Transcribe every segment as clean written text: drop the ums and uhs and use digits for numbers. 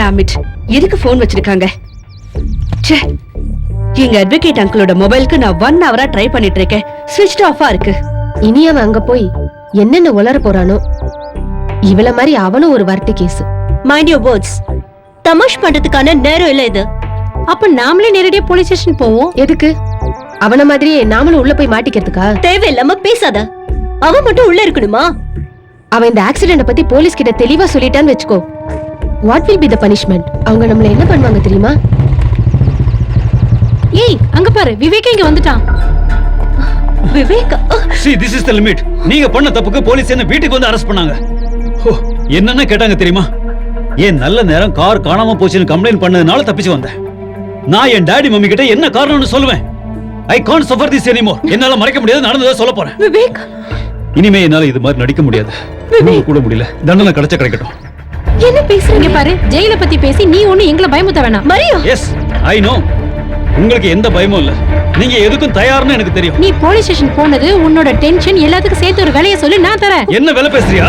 Damn it. எதுக்கு phone வச்சிருக்காங்க? ச்சே. எங்க அட்வொகேட் அங்கிளோட மொபைலுக்கு நான் 1 hour ட்ரை பண்ணிட்டு இருக்கேன். ஸ்விட்ச் ஆஃபா இருக்கு. இனி அவன் அங்க போய் என்னென்ன உளற போறானோ. இவள மாதிரி அவனும் ஒரு வரட்டு கேஸ். Mind your words. தமாஷ் பண்றதுக்கான நேரம் இல்ல இது. அப்ப நாமளே நேரடியா போலீஸ் ஸ்டேஷன் போவோம். எதுக்கு? அவன மாதிரியே நாமளும் உள்ள போய் மாட்டிக்கிறதுக்கா? தேவையில்லாம பேசாத. அவன் மட்டும் உள்ள இருக்கணுமா? அவன் இந்த ஆக்சிடென்ட் பத்தி போலீஸ் கிட்ட தெளிவா சொல்லிட்டான்னு வெச்சுக்கோ. What will be the punishment? அவங்க நம்மள என்ன பண்ணுவாங்க தெரியுமா? ஏய் அங்க பாரு, விவேக் இங்க வந்துட்டான். Vivek, see this is the limit. நீங்க பண்ண தப்புக்கு போலீஸ் என்ன வீட்டுக்கு வந்து அரெஸ்ட் பண்ணாங்க. என்னென்ன கேட்டாங்க தெரியுமா? ஏன் நல்ல நேரம் கார் காணாம போச்சுன்னு கம்ப்ளைண்ட் பண்ணதுனால தப்பிச்சு வந்தேன். நான் என் டாடி மம்மி கிட்ட என்ன காரணம்னு சொல்லுவேன். I can't suffer this anymore. என்னால மறைக்க முடியாது, நடந்ததை சொல்ல போறேன். விவேக், இனிமே என்னால இது மாதிரி நடிக்க முடியாது. கூட முடியல. தண்டனை கிடைச்ச கிடைக்கட்டும். என்ன பேசுறீங்க பாரு? ஜெயில பத்தி பேசி நீ ஒண்ணு எங்களை பயமுத்த வேணாம். மரியா. Yes I know. உங்களுக்கு எந்த பயமும் இல்ல. நீங்க எதுக்கும் தயார்னு எனக்கு தெரியும். நீ போலீஸ் ஸ்டேஷன் போனது உன்னோட டென்ஷன் எல்லாத்துக்கும் சேர்த்து ஒரு வேலைய சொல்லி நான் தரேன். என்ன வேலை பேசுறியா?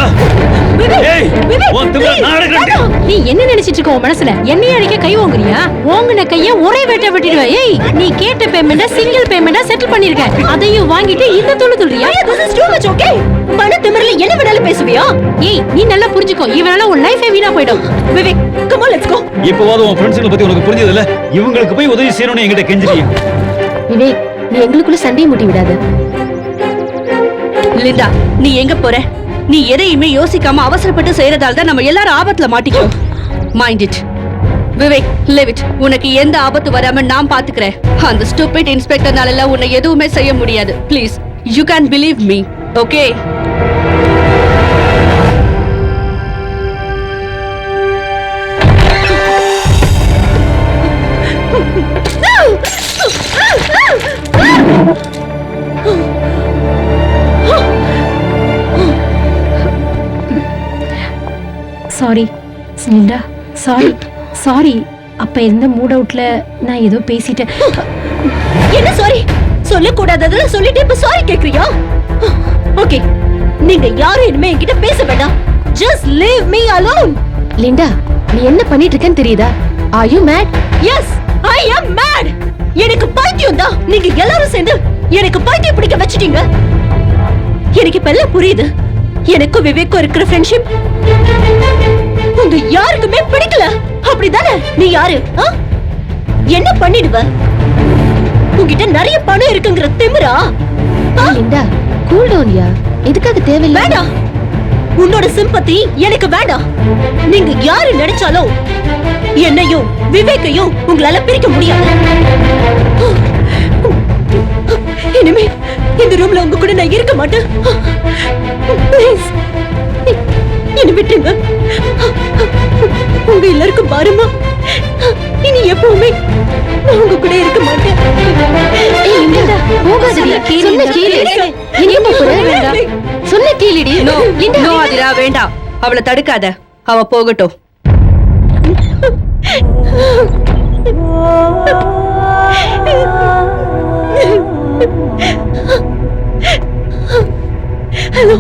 ஏய் உன் திமிர நான் அடக்குறேன். நீ என்ன நினைச்சிட்டு இருக்க உன் மனசுல? என்னைய அடிக்க கை ஓங்குறியா? ஓங்குன கைய ஒரே வெட்ட வெட்டிடுவே. ஏய் நீ கேட்ட பேமெண்ட சிங்கிள் பேமெண்டா செட்டில் பண்ணிருக்க. அதையும் வாங்கிட்டு இந்த Tulu துளியா? this is too much, okay? பண திமிரல என்ன வேணாலும் பேசுவியா? ஏய் நீ நல்லா புரிஞ்சுக்கோ, இவனால உன் லைஃபே வீணா போய்டும். Vivek, come on, let's go. இப்போவாது உன் ஃப்ரெண்ட்ஸ்களை பத்தி உனக்கு புரிஞ்சது இல்ல. இவங்களுக்கு போய் உதவி செய்யணும்னு என்கிட்ட கெஞ்சிரியா? விவேக், நீ எங்களுக்குள்ள சண்டையை மூட்டி விடாத. லிண்டா, நீ எங்க போற? நீ எதையுமே யோசிக்காம அவசரப்பட்டு செய்யறதால தான் நம்ம எல்லாரும் ஆபத்துல மாட்டிக்கிறோம். Mind it. Vivek, live it. உனக்கு எந்த ஆபத்து வராம நான் பாத்துக்கிறேன். அந்த ஸ்டூபிட் இன்ஸ்பெக்டர்னால எல்லாம் உன்னை எதுவுமே செய்ய முடியாது. Please, you can believe me. Okay? Sorry Linda, sorry. அப்ப இருந்த மூட் அவுட்ல நான் ஏதோ பேசிட்டேன். என்ன சாரி? சொல்ல கூடாததெல்லாம் சொல்லிட்டு இப்ப சாரி கேக்குறியா? ஓகே, நீங்க யாரும் இனிமே என்கிட்ட பேச வேண்டாம். Just leave me alone. Linda, நீ என்ன பண்ணிட்டு இருக்கேன்னு தெரியுதா? Are you mad? Yes, I am mad. எனக்கு பைத்தியம் தான். நீங்க எல்லாரும் சேர்ந்து எனக்கு பைத்தியம் பிடிக்க வச்சிட்டீங்க. எனக்கு இப்ப எல்லாம் புரியுது. எனக்கு விவேக்கும் இருக்கிற ஃப்ரெண்ட்ஷிப் உங்க யாருக்குமே பிடிக்கல. அப்படிதானே? நீ யாரு? என்ன பண்ணிடுவ? உன்கிட்ட நிறைய பணம் இருக்குங்கிற திமிரா? லிண்டா, கூல் டவுன் யா. எதுக்காக தேவையில்லை? வேண்டாம், உன்னோட சிம்பத்தி எனக்கு வேண்டாம். நீங்க யாரு நினைச்சாலும் என்னையும் விவேக்கையும் உங்களால பிரிக்க முடியாது. இனிமே இந்த ரூம்ல உங்க கூட நான் இருக்க மாட்டேன். ப்ளீஸ் என்ன விட்டுருங்க. உங்க எல்லாருக்கும் பாருமா, இனி எப்பவுமே நான் உங்க கூட இருக்க மாட்டேன். சொன்ன கேளுடி. நோ அதிரா, வேண்டாம். அவளை தடுக்காத. அவ போகட்டும். ஹலோ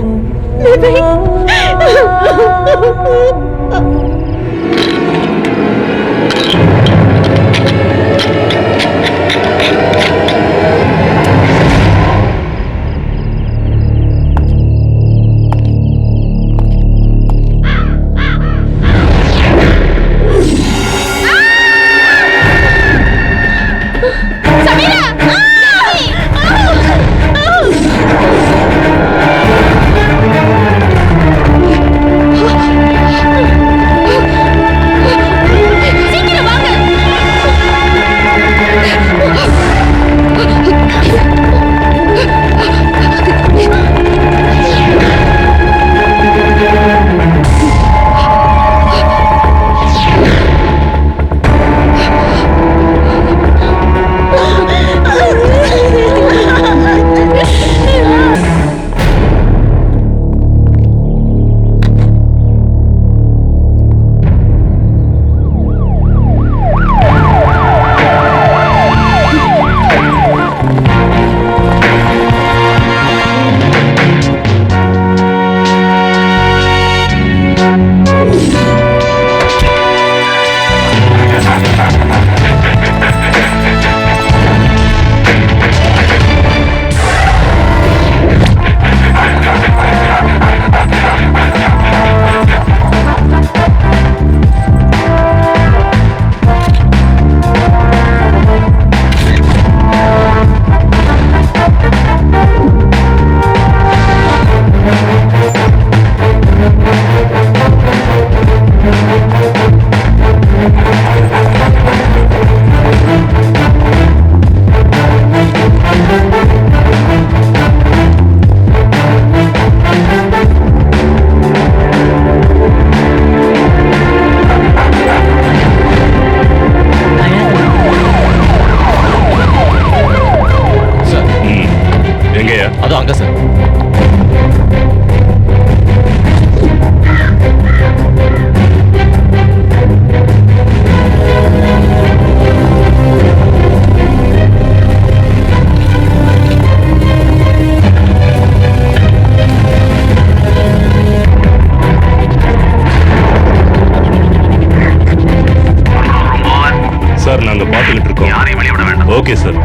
ஓகே சார்,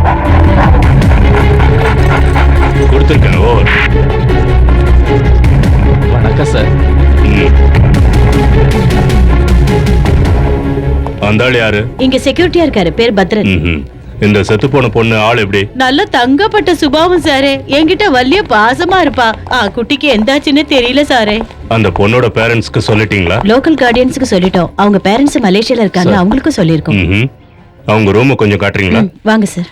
கொடுத்துருக்கேன். ஓவர். வணக்கம் சார். அந்த ஆள் யாரு? இங்க செக்யூரிட்டியா இருக்காரு, பேர் பத்ரன். இந்த செத்து போன பொண்ணு ஆள் எப்படி? நல்ல தங்கப்பட்ட சுபாவம் சாரே, என்கிட்ட வலிய பாசமா இருப்பா. குட்டிக்கு எந்தாச்சுன்னு தெரியல சாரே. அந்த பொண்ணோட பேரண்ட்ஸ்க்கு சொல்லிட்டீங்களா? லோக்கல் கார்டியன்ஸ்க்கு சொல்லிட்டோம். அவங்க பேரண்ட்ஸ் மலேசியால இருக்காங்க, அவங்களுக்கும் சொல்லிருக்கோம். அவங்க ரூம் கொஞ்சம் காட்டுறீங்களா? வாங்க சார்.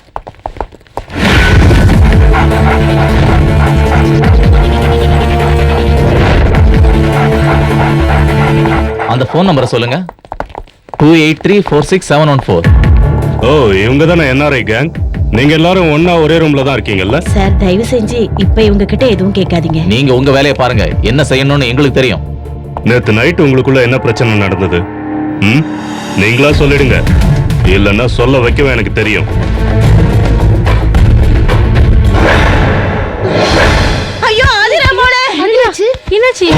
அந்த போன் நம்பரை சொல்லுங்க. 28346714. ஓ, இவங்க தானே NRI கேங். நீங்க எல்லாரும் ஒண்ணா ஒரே ரூம்ல தான் இருக்கீங்கல்ல? சார் தயவு செஞ்சு இப்ப இவங்க கிட்ட எதுவும் கேட்காதீங்க. நீங்க உங்க வேலையை பாருங்க. என்ன செய்யணும்னு எங்களுக்கு தெரியும். நேத்து நைட் உங்களுக்குள்ள என்ன பிரச்சனை நடந்தது? நீங்களா சொல்லிடுங்க, இல்லன்னா சொல்ல வைக்கவே எனக்கு தெரியும். ஐயோ ஆதிரா மோளே, என்னாச்சு?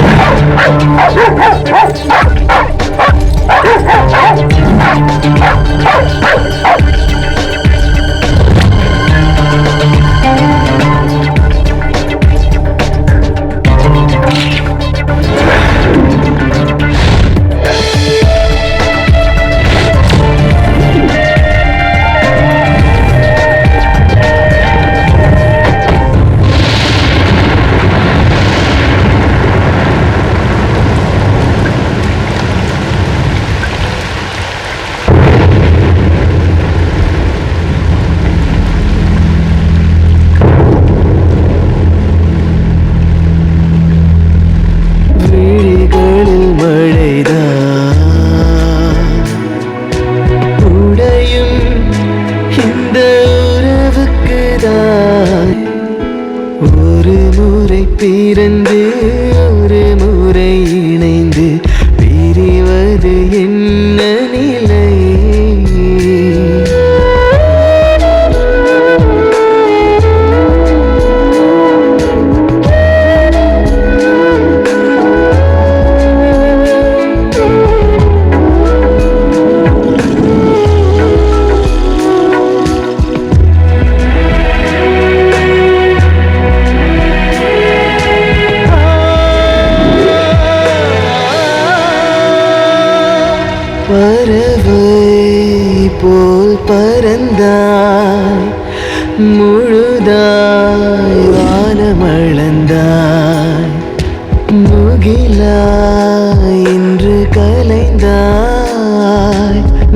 ஒரு முறை பிறந்து ஒரு முறை இணைந்து பிரிவது என்ன நிலை? பறவை போல் பறந்தாய், முழுதாய் வானமளந்தாய், முகிலாய் என்று கலைந்தாய்,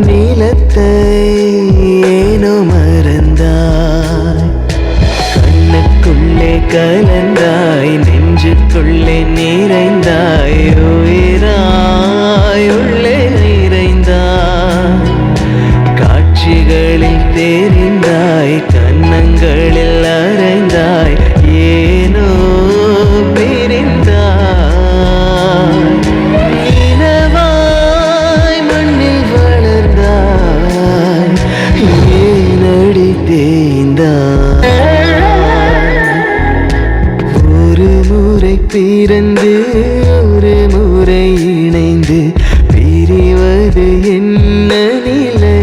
நீலத்தை ஏனோ மறந்தாய், கண்ணுக்குள்ளே கலந்தாய், நெஞ்சுக்குள்ளே நிறைந்தாய், உயிராய் உள்ளே காட்சிகளில் தெரிந்தாய், கன்னங்களில் அறைந்தாய், ஏனோ பிரிந்தாய், இனவாய் மண்ணில் வளர்ந்தாய், ஏனடி தேய்ந்தாய்? ஒரு முறை பிறந்து ஒரு முறை இணைந்து பிரிவது என்ன நிலை?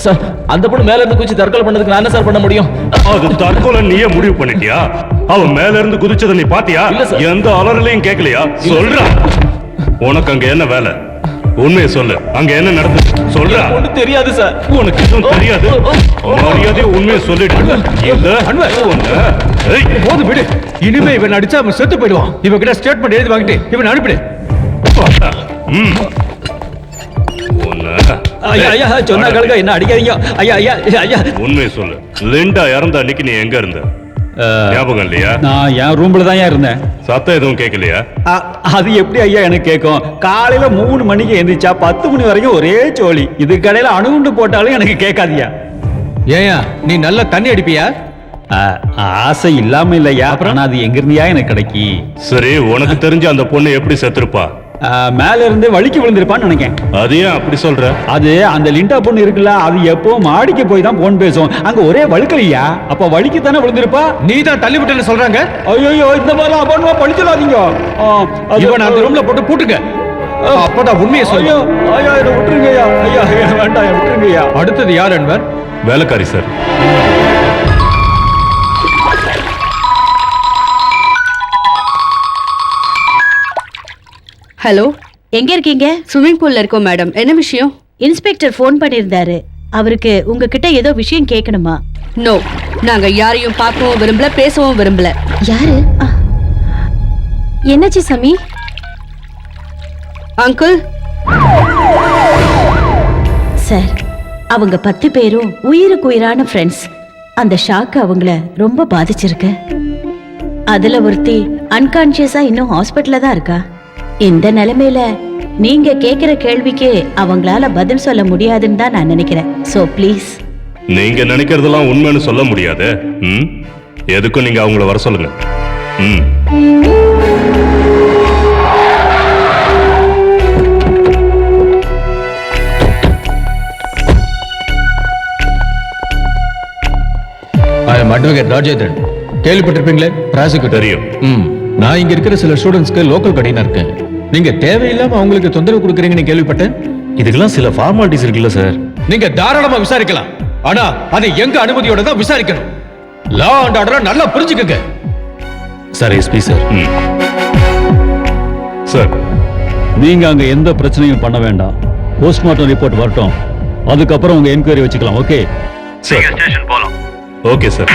சார், அந்த பொண்ணு மேல இருந்து குதிச்சு தற்கொலை பண்ணதுக்கு நான் என்ன சார் பண்ண முடியும்? அது தற்கொலை நீயே முடிவு பண்ணிட்டியா? அவன் மேல இருந்து குதிச்சதை நீ பாத்தியா? இல்ல சார். எந்த அலறலையும் கேட்கலையா? சொல்றா, உனக்கு அங்க என்ன வேலை? உண்மையை சொல்லு, அங்க என்ன நடந்தது? சொல்றா. ஒண்ணு தெரியாது சார். உனக்கு எதுவும் தெரியாது? மரியாதையை உண்மையை சொல்லிட்டு இல்ல போது விடு. இனிமே இவன் அடிச்சா அவன் செத்து போயிடுவான். இவன் கிட்ட ஸ்டேட்மெண்ட் எழுதி வாங்கிட்டு இவன் அனுப்பிடு. ஐயா ஐயா சொன்னா கழுக, என்ன அடிக்காதீங்க ஐயா ஐயா ஐயா. உண்மையை சொல்லு, லிண்டா இறந்த அன்னைக்கு நீ எங்க இருந்த? ஞாபகம் இல்லையா? நான் என் ரூம்ல தான் இருந்தேன். சத்தம் எதுவும் கேட்கலையா? அது எப்படி ஐயா எனக்கு கேட்கும்? காலையில 3 மணிக்கு எந்திரிச்சா 10 மணி வரைக்கும் ஒரே சோழி. இது கடையில அணுகுண்டு போட்டாலும் எனக்கு கேட்காதியா. ஏயா நீ நல்லா தண்ணி அடிப்பியா? ஆசை இல்லாம இல்லையா, அப்புறம் அது எங்க இருந்தியா எனக்கு கிடைக்கி. சரி, உனக்கு தெரிஞ்ச அந்த பொண்ணு எப்படி செத்துருப்பா? மேல இருந்து வலிக்கு விழுந்திருப்பான்னு நினைக்கேன். அது ஏன் அப்படி சொல்ற? அது அந்த லிண்டா பொண்ணு இருக்குல்ல, அது எப்பவும் மாடிக்கு போய் தான் போன் பேசும். அங்க ஒரே வழுக்கலையா, அப்ப வலிக்கு தானே விழுந்திருப்பா. நீ தான் தள்ளி விட்டேன்னு சொல்றாங்க. ஐயோ, இந்த மாதிரிலாம் பண்ணுவா, பழிச்சிடாதீங்க. இவன் அந்த ரூம்ல போட்டு பூட்டுங்க. அப்பதான் உண்மையை ஐயோ சொல்லு. ஐயா, இதை விட்டுருங்கய்யா. ஐயா வேண்டாம், விட்டுருங்கய்யா. அடுத்தது யார் அன்வர்? வேலைக்காரி சார். ஹலோ, எங்க இருக்கீங்க? ஸ்விம்மிங் பூல்ல இருக்கோம் மேடம். என்ன விஷயம்? இன்ஸ்பெக்டர் ஃபோன் பண்ணியிருந்தாரு. அவருக்கு உங்ககிட்ட ஏதோ விஷயம் கேட்கணுமா? நோ, நாங்க யாரையும் பார்க்கவும் விரும்பல, பேசவும் விரும்பல. யாரு? என்னாச்சு சாமி? அங்கிள், சார், அவங்க 10 பேரும் உயிருக்கு உயிரான ஃப்ரெண்ட்ஸ். அந்த ஷாக்கு அவங்கள ரொம்ப பாதிச்சிருக்கு. அதுல ஒருத்தி அன்கான்சியஸா இன்னும் ஹாஸ்பிட்டல்ல தான் இருக்கா. இந்த நிலைமையில நீங்க கேக்குற கேள்விக்கு அவங்களால பதில் சொல்ல முடியாதுன்னு தான் நான் நினைக்கிறேன். So please. நீங்க நினைக்கிறதெல்லாம் உண்மைன்னு சொல்ல முடியாது. எதுக்கும் நீங்க அவங்கள வர சொல்லுங்க. I am advocate Rajendran. கேள்விப்பட்டிருப்பீங்களே, ப்ராசிக்யூட்டர். தெரியும். நான் இங்க இருக்கிற சில ஸ்டூடெண்ட்ஸ்க்கு லோக்கல் கடையினா இருக்கேன். நீங்க தேவையில்லாம அவங்களுக்கு தொந்தரவு கொடுக்குறீங்கன்னு கேள்விப்பட்டேன். இதுக்கெல்லாம் சில ஃபார்மாலிட்டிஸ் இருக்குல்ல சார். நீங்க தாராளமா விசாரிக்கலாம். ஆனா அது எங்க அனுமதியோட தான் விசாரிக்கணும். லா அண்ட் ஆர்டர் நல்லா புரிஞ்சுக்கங்க. Sir, SP sir. சார், நீங்க அங்க எந்த பிரச்சனையும் பண்ண வேண்டாம். போஸ்ட்மார்ட்டம் ரிப்போர்ட் வரட்டும், அதுக்கப்புறம் உங்க என்கொயரி வச்சுக்கலாம். Okay sir. Okay sir.